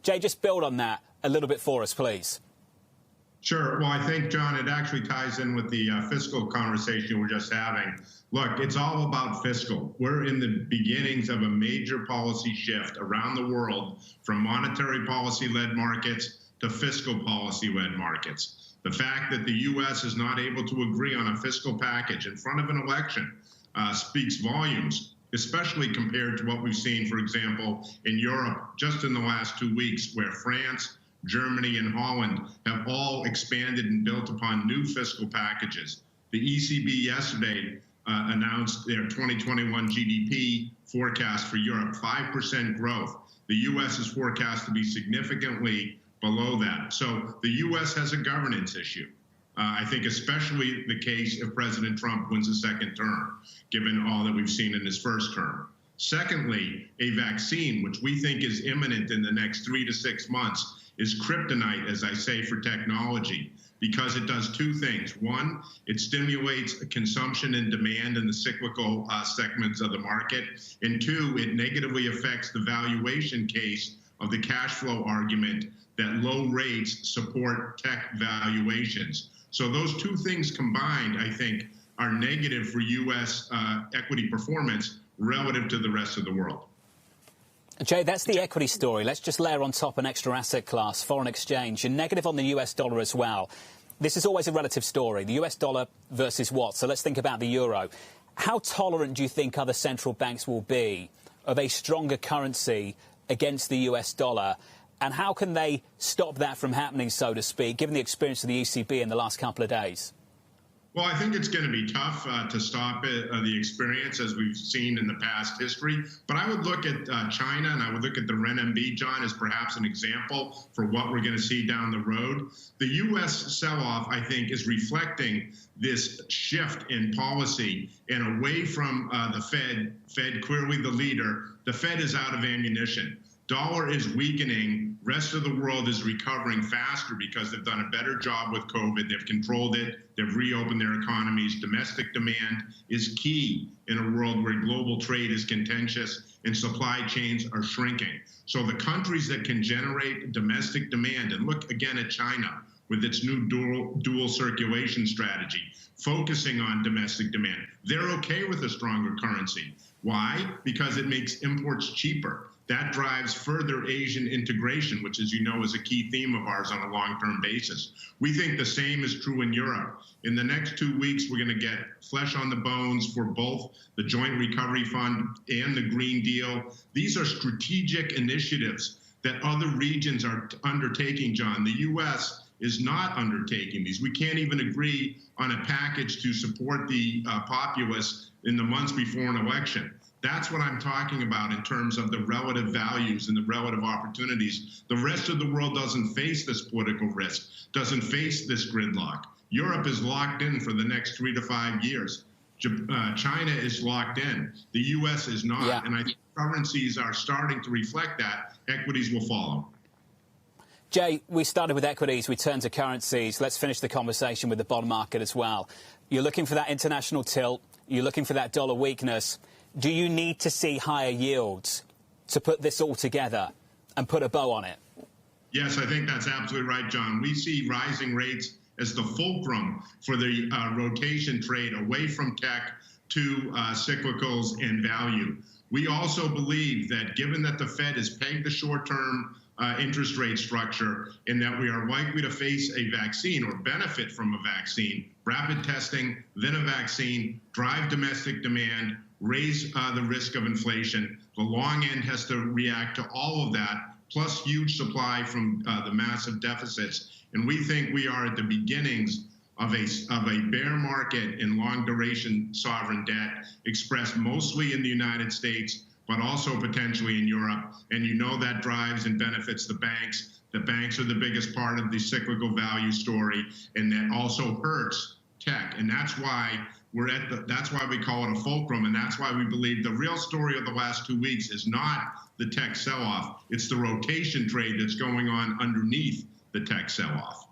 Jay, just build on that a little bit for us, please. Sure. Well, I think, John, it actually ties in with the fiscal conversation we're just having. Look, it's all about fiscal. We're in the beginnings of a major policy shift around the world from monetary policy-led markets to fiscal policy-led markets. The fact that the U.S. is not able to agree on a fiscal package in front of an election speaks volumes, especially compared to what we've seen, for example, in Europe just in the last 2 weeks, where France, Germany, and Holland have all expanded and built upon new fiscal packages. The ECB yesterday announced their 2021 GDP forecast for Europe, 5% growth. The U.S. is forecast to be significantly below that. So the U.S. has a governance issue. I think especially the case if President Trump wins a second term, given all that we've seen in his first term. Secondly, a vaccine, which we think is imminent in the next 3 to 6 months, is kryptonite, as I say, for technology, because it does two things. One, it stimulates consumption and demand in the cyclical segments of the market. And two, it negatively affects the valuation case of the cash flow argument that low rates support tech valuations. So those two things combined, I think, are negative for U.S. Equity performance relative to the rest of the world. Jay, that's the equity story. Let's just layer on top an extra asset class, foreign exchange. You're negative on the US dollar as well. This is always a relative story, the US dollar versus what? So let's think about the euro. How tolerant do you think other central banks will be of a stronger currency against the US dollar? And how can they stop that from happening, so to speak, given the experience of the ECB in the last couple of days? Well, I think it's going to be tough to stop the experience as we've seen in the past history. But I would look at China and I would look at the renminbi, John, as perhaps an example for what we're going to see down the road. The U.S. sell-off, I think, is reflecting this shift in policy and away from the Fed clearly the leader. The Fed is out of ammunition. Dollar is weakening. Rest of the world is recovering faster because they've done a better job with COVID. They've controlled it. They've reopened their economies. Domestic demand is key in a world where global trade is contentious and supply chains are shrinking. So the countries that can generate domestic demand, and look again at China with its new dual circulation strategy, focusing on domestic demand, they're okay with a stronger currency. Why? Because it makes imports cheaper. That drives further Asian integration, which, as you know, is a key theme of ours on a long-term basis. We think the same is true in Europe. In the next 2 weeks, we're going to get flesh on the bones for both the Joint Recovery Fund and the Green Deal. These are strategic initiatives that other regions are undertaking, John. The U.S. is not undertaking these. We can't even agree on a package to support the populace in the months before an election. That's what I'm talking about in terms of the relative values and the relative opportunities. The rest of the world doesn't face this political risk, doesn't face this gridlock. Europe is locked in for the next 3 to 5 years. China is locked in. The U.S. is not. Yeah. And I think currencies are starting to reflect that. Equities will follow. Jay, we started with equities. We turned to currencies. Let's finish the conversation with the bond market as well. You're looking for that international tilt. You're looking for that dollar weakness. Do you need to see higher yields to put this all together and put a bow on it? Yes, I think that's absolutely right, John. We see rising rates as the fulcrum for the rotation trade away from tech to cyclicals and value. We also believe that given that the Fed has pegged the short-term interest rate structure and that we are likely to face a vaccine or benefit from a vaccine, rapid testing, then a vaccine, drive domestic demand, raise the risk of inflation. The long end has to react to all of that, plus huge supply from the massive deficits. And we think we are at the beginnings of a bear market in long-duration sovereign debt, expressed mostly in the United States, but also potentially in Europe. And you know that drives and benefits the banks. The banks are the biggest part of the cyclical value story, and that also hurts tech. And that's why that's why we call it a fulcrum, and that's why we believe the real story of the last 2 weeks is not the tech sell-off. It's the rotation trade that's going on underneath the tech sell-off.